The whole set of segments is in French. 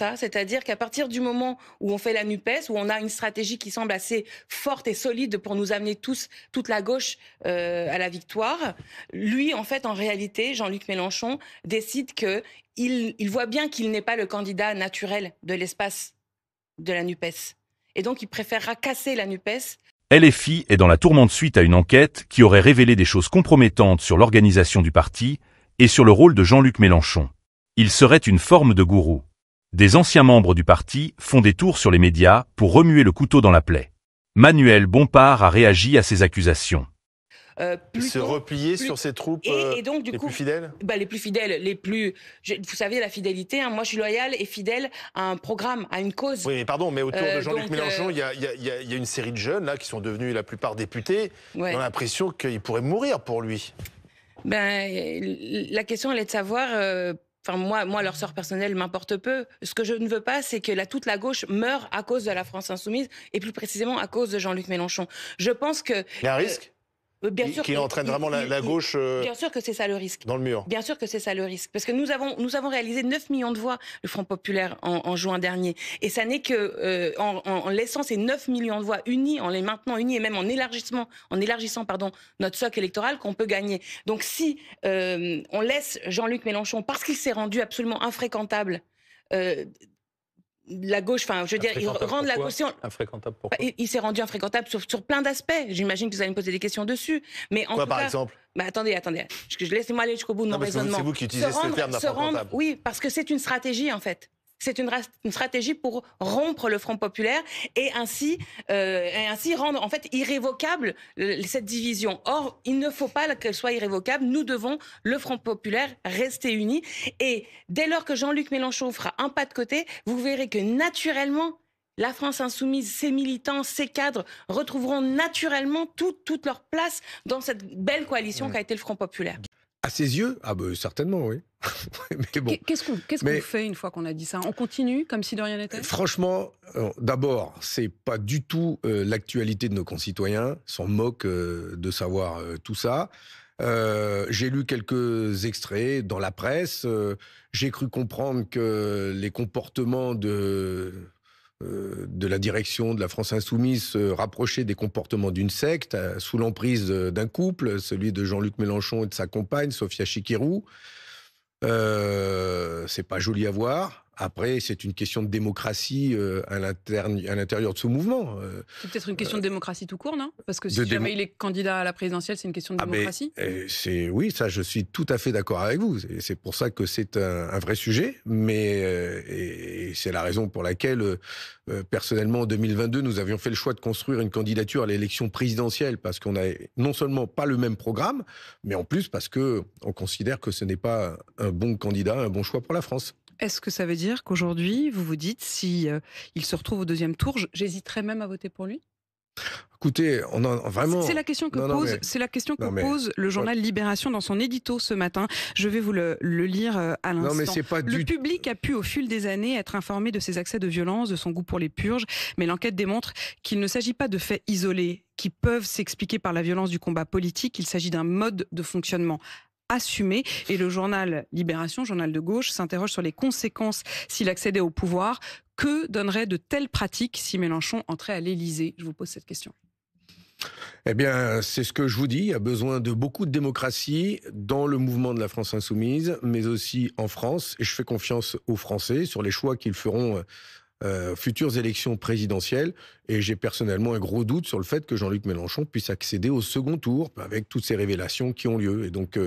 ça, c'est-à-dire qu'à partir du moment où on fait la NUPES, où on a une stratégie qui semble assez forte et solide pour nous amener toute la gauche à la victoire, lui, en fait, en réalité, Jean-Luc Mélenchon décide qu'il voit bien qu'il n'est pas le candidat naturel de l'espace de la NUPES. Et donc, il préférera casser la NUPES. LFI est dans la tourmente suite à une enquête qui aurait révélé des choses compromettantes sur l'organisation du parti et sur le rôle de Jean-Luc Mélenchon. Il serait une forme de gourou. Des anciens membres du parti font des tours sur les médias pour remuer le couteau dans la plaie. Manuel Bompard a réagi à ces accusations. Se replier sur ses troupes et donc, du les coup, plus fidèles les plus fidèles, vous savez, la fidélité, hein, moi je suis loyale et fidèle à un programme, à une cause. Oui, mais pardon, mais autour de Jean-Luc Mélenchon, il y a une série de jeunes là, qui sont devenus la plupart députés. Ouais. On a l'impression qu'ils pourraient mourir pour lui. La question, elle est de savoir... moi, leur sort personnel m'importe peu. Ce que je ne veux pas, c'est que toute la gauche meure à cause de la France insoumise, et plus précisément à cause de Jean-Luc Mélenchon. Je pense que... Il y a un risque bien sûr qui entraîne vraiment la gauche bien sûr que c'est ça le risque. Dans le mur. Bien sûr que c'est ça le risque. Parce que nous avons réalisé 9 millions de voix, le Front populaire, en juin dernier. Et ça n'est que en laissant ces 9 millions de voix unis, en les maintenant unis et même en élargissant notre socle électoral, qu'on peut gagner. Donc si on laisse Jean-Luc Mélenchon, parce qu'il s'est rendu absolument infréquentable, la gauche, je veux dire, il rend la caution. Infréquentable, pourquoi? Il s'est rendu infréquentable sur plein d'aspects. J'imagine que vous allez me poser des questions dessus. Mais en Quoi, tout par cas, exemple? Attendez. Laissez-moi aller jusqu'au bout de mon raisonnement. C'est vous qui utilisez ce terme d'infréquentable. Oui, parce que c'est une stratégie, en fait. C'est une stratégie pour rompre le Front populaire et ainsi rendre en fait irrévocable cette division. Or, il ne faut pas qu'elle soit irrévocable. Nous devons, le Front populaire, rester unis. Et dès lors que Jean-Luc Mélenchon fera un pas de côté, vous verrez que naturellement, la France insoumise, ses militants, ses cadres retrouveront naturellement toute leur place dans cette belle coalition qu'a été le Front populaire. À ses yeux? Certainement, oui. Mais bon. Qu'est-ce qu'on fait une fois qu'on a dit ça? On continue comme si de rien n'était? Franchement, d'abord, c'est pas du tout l'actualité de nos concitoyens. Ils s'en moquent de savoir tout ça. J'ai lu quelques extraits dans la presse. J'ai cru comprendre que les comportements de la direction de la France Insoumise se rapprochaient des comportements d'une secte, sous l'emprise d'un couple, celui de Jean-Luc Mélenchon et de sa compagne, Sophia Chikirou. C'est pas joli à voir. Après, c'est une question de démocratie à l'intérieur de ce mouvement. C'est peut-être une question de démocratie tout court, non? Parce que si jamais il est candidat à la présidentielle, c'est une question de démocratie. Oui, ça, je suis tout à fait d'accord avec vous. C'est pour ça que c'est un vrai sujet. Mais et c'est la raison pour laquelle, personnellement, en 2022, nous avions fait le choix de construire une candidature à l'élection présidentielle, parce qu'on n'a non seulement pas le même programme, mais en plus parce qu'on considère que ce n'est pas un bon candidat, un bon choix pour la France. Est-ce que ça veut dire qu'aujourd'hui, vous vous dites, si il se retrouve au deuxième tour, j'hésiterais même à voter pour lui? Écoutez, on a vraiment... C'est la question que pose le journal Libération dans son édito ce matin. Je vais vous le lire à l'instant. Non, mais c'est pas le public a pu, au fil des années, être informé de ses accès de violence, de son goût pour les purges, mais l'enquête démontre qu'il ne s'agit pas de faits isolés qui peuvent s'expliquer par la violence du combat politique. Il s'agit d'un mode de fonctionnement assumé. Et le journal Libération, journal de gauche, s'interroge sur les conséquences s'il accédait au pouvoir. Que donneraient de telles pratiques si Mélenchon entrait à l'Élysée? Je vous pose cette question. Eh bien, c'est ce que je vous dis. Il y a besoin de beaucoup de démocratie dans le mouvement de la France insoumise, mais aussi en France. Et je fais confiance aux Français sur les choix qu'ils feront futures élections présidentielles. Et j'ai personnellement un gros doute sur le fait que Jean-Luc Mélenchon puisse accéder au second tour avec toutes ces révélations qui ont lieu. Et donc,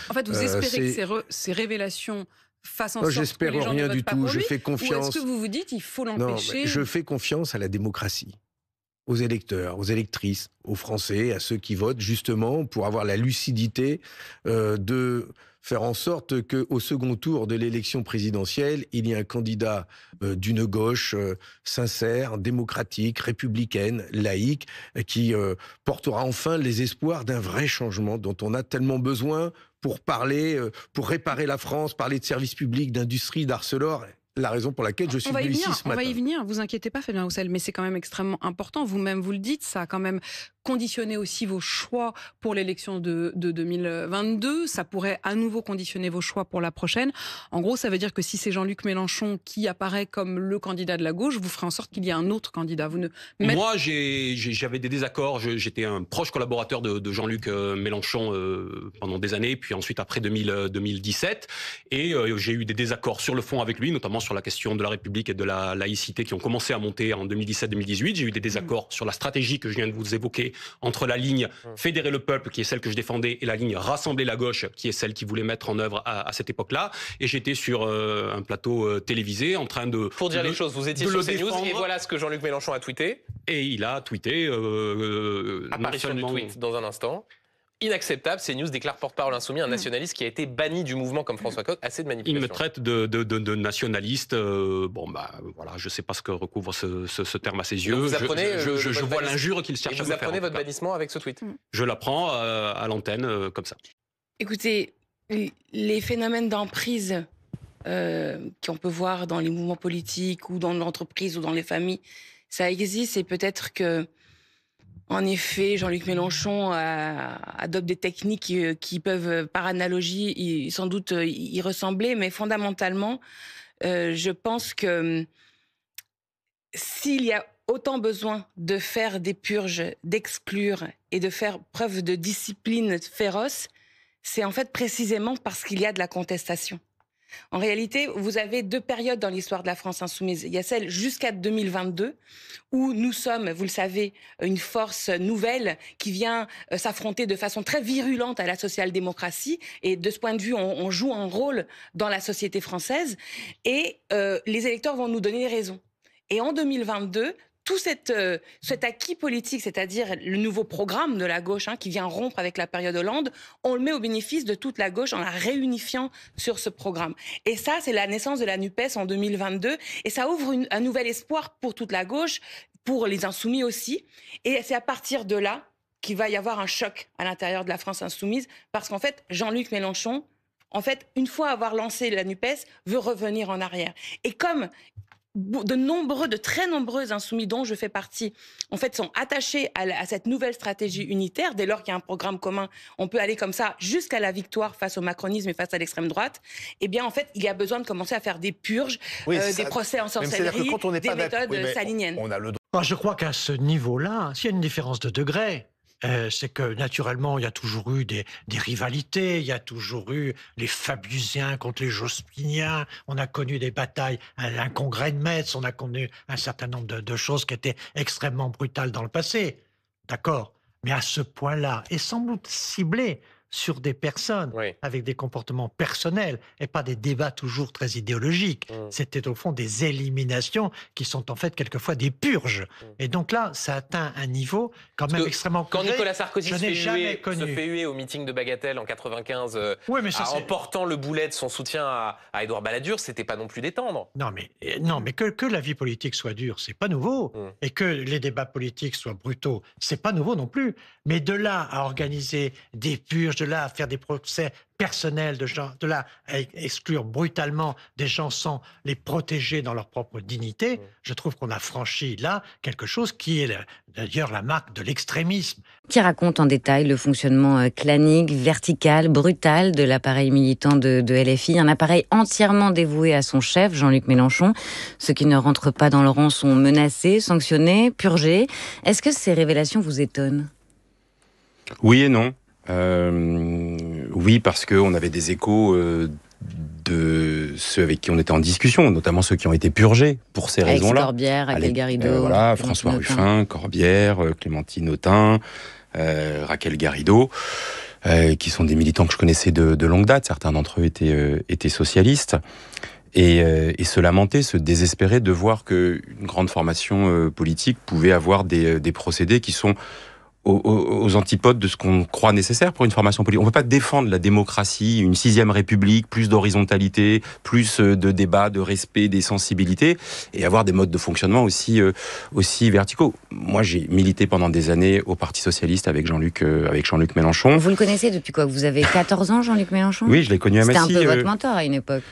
en fait, vous espérez que ces révélations fassent en sorte que les gens ne votent pas pour lui? Je fais confiance. Ou est-ce que vous vous dites il faut l'empêcher? Je fais confiance à la démocratie, aux électeurs, aux électrices, aux Français, à ceux qui votent, justement, pour avoir la lucidité de faire en sorte qu'au second tour de l'élection présidentielle, il y ait un candidat d'une gauche sincère, démocratique, républicaine, laïque, qui portera enfin les espoirs d'un vrai changement dont on a tellement besoin pour parler, pour réparer la France, parler de services publics, d'industrie, d'Arcelor. La raison pour laquelle je suis venu ici ce matin. On va y venir, vous inquiétez pas Fabien Roussel, mais c'est quand même extrêmement important. Vous-même, vous le dites, ça a quand même conditionner aussi vos choix pour l'élection de 2022. Ça pourrait à nouveau conditionner vos choix pour la prochaine. En gros, ça veut dire que si c'est Jean-Luc Mélenchon qui apparaît comme le candidat de la gauche, vous ferez en sorte qu'il y ait un autre candidat. Moi, j'avais des désaccords. J'étais un proche collaborateur de Jean-Luc Mélenchon pendant des années, puis ensuite après 2017. Et j'ai eu des désaccords sur le fond avec lui, notamment sur la question de la République et de la laïcité qui ont commencé à monter en 2017-2018. J'ai eu des désaccords sur la stratégie que je viens de vous évoquer entre la ligne fédérer le peuple, qui est celle que je défendais, et la ligne rassembler la gauche, qui est celle qui voulait mettre en œuvre à cette époque-là. Et j'étais sur un plateau télévisé en train de... Pour dire les choses, vous étiez sur CNews, et voilà ce que Jean-Luc Mélenchon a tweeté. Et il a tweeté... apparition du tweet dans un instant. Inacceptable, CNews déclare porte-parole insoumis un nationaliste qui a été banni du mouvement comme François Coq. Assez de manipulation. Il me traite de nationaliste. Voilà, je ne sais pas ce que recouvre ce terme à ses yeux. Vous apprenez je vois l'injure qu'il cherche à me faire. Vous apprenez votre bannissement avec ce tweet. Je l'apprends à l'antenne comme ça. Écoutez, les phénomènes d'emprise qu'on peut voir dans les mouvements politiques ou dans l'entreprise ou dans les familles, ça existe, et peut-être que en effet, Jean-Luc Mélenchon adopte des techniques qui peuvent, par analogie, sans doute y ressembler, mais fondamentalement, je pense que s'il y a autant besoin de faire des purges, d'exclure et de faire preuve de discipline féroce, c'est en fait précisément parce qu'il y a de la contestation. En réalité, vous avez deux périodes dans l'histoire de la France insoumise. Il y a celle jusqu'à 2022, où nous sommes, vous le savez, une force nouvelle qui vient s'affronter de façon très virulente à la social-démocratie. Et de ce point de vue, on joue un rôle dans la société française. Et les électeurs vont nous donner raison. Et en 2022... tout cet acquis politique, c'est-à-dire le nouveau programme de la gauche qui vient rompre avec la période Hollande, on le met au bénéfice de toute la gauche en la réunifiant sur ce programme. Et ça, c'est la naissance de la NUPES en 2022. Et ça ouvre un nouvel espoir pour toute la gauche, pour les insoumis aussi. Et c'est à partir de là qu'il va y avoir un choc à l'intérieur de la France insoumise. Parce qu'en fait, Jean-Luc Mélenchon, une fois avoir lancé la NUPES, veut revenir en arrière. Et comme de très nombreux insoumis dont je fais partie, en fait, sont attachés à cette nouvelle stratégie unitaire. Dès lors qu'il y a un programme commun, on peut aller comme ça jusqu'à la victoire face au macronisme et face à l'extrême droite. Eh bien, en fait, il y a besoin de commencer à faire des purges, des procès en sorcellerie, des méthodes staliniennes. Je crois qu'à ce niveau-là, s'il y a une différence de degré, c'est que naturellement, il y a toujours eu des rivalités, il y a toujours eu les Fabiusiens contre les Jospiniens, on a connu des batailles à un congrès de Metz, on a connu un certain nombre de choses qui étaient extrêmement brutales dans le passé. D'accord, mais à ce point-là, et sans doute ciblé sur des personnes avec des comportements personnels et pas des débats toujours très idéologiques. C'était au fond des éliminations qui sont en fait quelquefois des purges. Et donc là, ça atteint un niveau quand même extrêmement... Quand Nicolas Sarkozy se fait huer au meeting de Bagatelle en 95 en portant le boulet de son soutien à Édouard Balladur, c'était pas non plus détendre. Non, mais que la vie politique soit dure, c'est pas nouveau. Et que les débats politiques soient brutaux, c'est pas nouveau non plus. Mais de là à organiser des purges, de là à faire des procès personnels, de là à exclure brutalement des gens sans les protéger dans leur propre dignité, je trouve qu'on a franchi là quelque chose qui est d'ailleurs la marque de l'extrémisme. Qui raconte en détail le fonctionnement clanique, vertical, brutal de l'appareil militant de LFI, un appareil entièrement dévoué à son chef, Jean-Luc Mélenchon. Ceux qui ne rentrent pas dans le rang sont menacés, sanctionnés, purgés. Est-ce que ces révélations vous étonnent ? Oui et non. Oui, parce qu'on avait des échos de ceux avec qui on était en discussion, notamment ceux qui ont été purgés pour ces raisons-là. Corbière, Raquel Garrido. François Ruffin, Corbière, Clémentine Autain, Raquel Garrido, qui sont des militants que je connaissais de longue date. Certains d'entre eux étaient socialistes. Et se lamenter, se désespérer de voir qu'une grande formation politique pouvait avoir des procédés qui sont aux antipodes de ce qu'on croit nécessaire pour une formation politique. On ne peut pas défendre la démocratie, une 6e république, plus d'horizontalité, plus de débat, de respect des sensibilités, et avoir des modes de fonctionnement aussi verticaux. Moi, j'ai milité pendant des années au Parti socialiste avec Jean-Luc Mélenchon. Vous le connaissez depuis quoi ? Vous avez 14 ans, Jean-Luc Mélenchon ? Oui, je l'ai connu à Massy. C'était un peu votre mentor à une époque.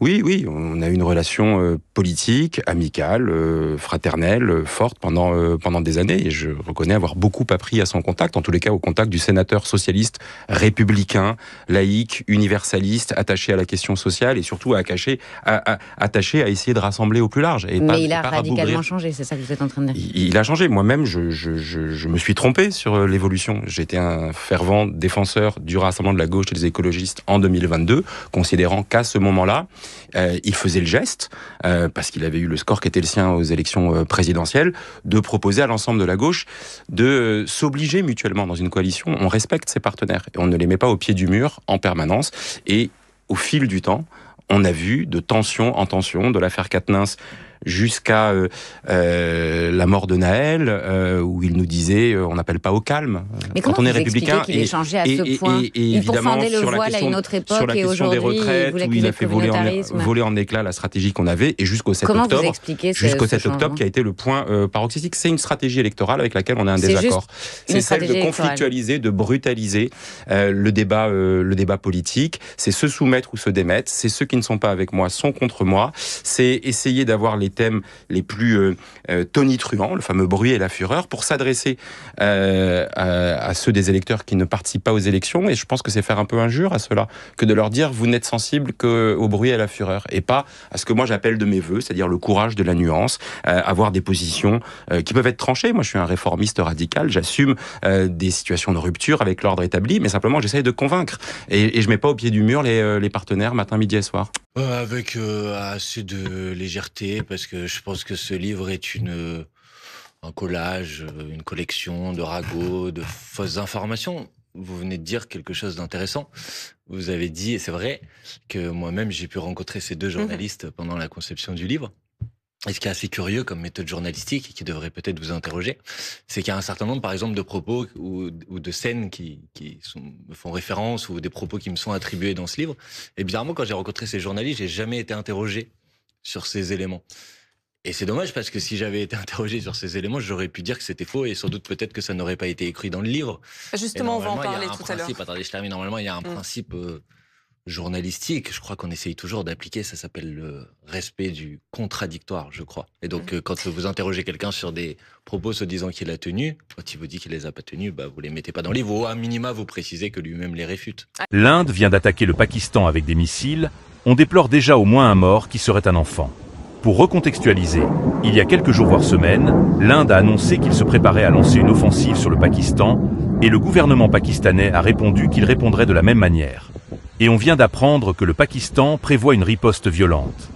Oui, on a eu une relation politique, amicale, fraternelle, forte pendant des années. Et je reconnais avoir beaucoup appris à son contact, en tous les cas au contact du sénateur socialiste, républicain, laïque, universaliste, attaché à la question sociale et surtout attaché à essayer de rassembler au plus large. Mais il a radicalement changé, c'est ça que vous êtes en train de dire. Il a changé. Moi-même, je me suis trompé sur l'évolution. J'étais un fervent défenseur du rassemblement de la gauche et des écologistes en 2022, considérant qu'à ce moment-là, il faisait le geste, parce qu'il avait eu le score qui était le sien aux élections présidentielles, de proposer à l'ensemble de la gauche de s'obliger mutuellement dans une coalition. On respecte ses partenaires et on ne les met pas au pied du mur en permanence. Et au fil du temps, on a vu de tension en tension, de l'affaire Quatennens jusqu'à la mort de Naël, où il nous disait on n'appelle pas au calme. Mais quand on est républicain, qu'il ait changé à ce point et évidemment le sur la voile question, à une autre époque sur la et question des retraites, où il a fait voler en éclats la stratégie qu'on avait, et jusqu'au 7 octobre, qui a été le point paroxystique. C'est une stratégie électorale avec laquelle on a un désaccord. C'est celle de conflictualiser, de brutaliser le débat politique. C'est se soumettre ou se démettre. C'est ceux qui ne sont pas avec moi sont contre moi. C'est essayer d'avoir les thèmes les plus tonitruants, le fameux bruit et la fureur, pour s'adresser à ceux des électeurs qui ne participent pas aux élections. Et je pense que c'est faire un peu injure à ceux-là que de leur dire vous n'êtes sensible qu'au bruit et à la fureur, et pas à ce que moi j'appelle de mes voeux, c'est-à-dire le courage de la nuance, avoir des positions qui peuvent être tranchées. Moi je suis un réformiste radical, j'assume des situations de rupture avec l'ordre établi, mais simplement j'essaye de convaincre, et je mets pas au pied du mur les partenaires matin, midi et soir. Avec assez de légèreté, parce que je pense que ce livre est un collage, une collection de ragots, de fausses informations. Vous venez de dire quelque chose d'intéressant. Vous avez dit, et c'est vrai, que moi-même j'ai pu rencontrer ces deux journalistes pendant la conception du livre. Et ce qui est assez curieux comme méthode journalistique et qui devrait peut-être vous interroger, c'est qu'il y a un certain nombre, par exemple, de propos ou de scènes qui me font référence, ou des propos qui me sont attribués dans ce livre. Et bizarrement, quand j'ai rencontré ces journalistes, j'ai jamais été interrogé sur ces éléments. Et c'est dommage, parce que si j'avais été interrogé sur ces éléments, j'aurais pu dire que c'était faux, et sans doute peut-être que ça n'aurait pas été écrit dans le livre. Justement, on va en parler tout à l'heure. Attendez, je termine. Normalement, il y a un principe journalistique, je crois qu'on essaye toujours d'appliquer, ça s'appelle le respect du contradictoire, je crois. Et donc, quand vous interrogez quelqu'un sur des propos se disant qu'il a tenus, quand il vous dit qu'il les a pas tenus, vous les mettez pas dans le livre, ou à minima, vous précisez que lui-même les réfute. L'Inde vient d'attaquer le Pakistan avec des missiles. On déplore déjà au moins un mort qui serait un enfant. Pour recontextualiser, il y a quelques jours voire semaines, l'Inde a annoncé qu'il se préparait à lancer une offensive sur le Pakistan, et le gouvernement pakistanais a répondu qu'il répondrait de la même manière. Et on vient d'apprendre que le Pakistan prévoit une riposte violente.